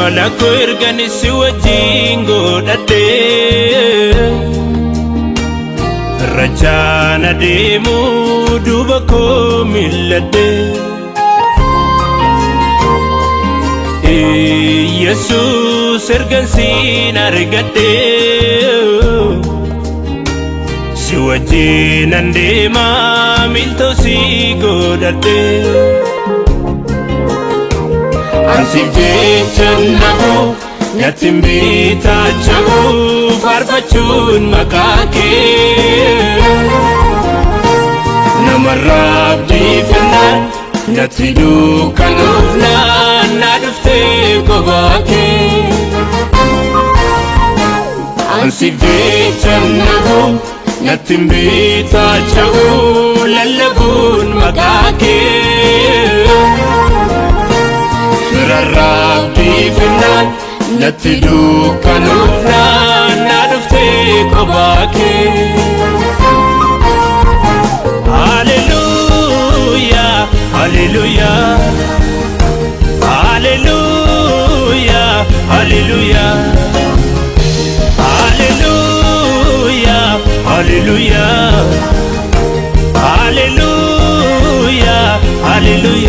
Malako ergani si wajjin godhadhee Rajana deemu duuba koo milladhee Yesus ergan siin argadhee Si wajjinan deema miltoo si godhadhee Ansif jechan nabu yatim bitaachabu farfachuun maqaa kee Namarraa abdiifannaan natti dukkanoofnaan na dhuftee kophaa kee Ansif jechan nabu yatim bitaachabu lallabuun maqaa kee Rabbi finnan natti dukkanoofnaan na dhuftee kophaa kee Hallelujah, hallelujah Hallelujah, hallelujah Hallelujah, hallelujah Hallelujah, hallelujah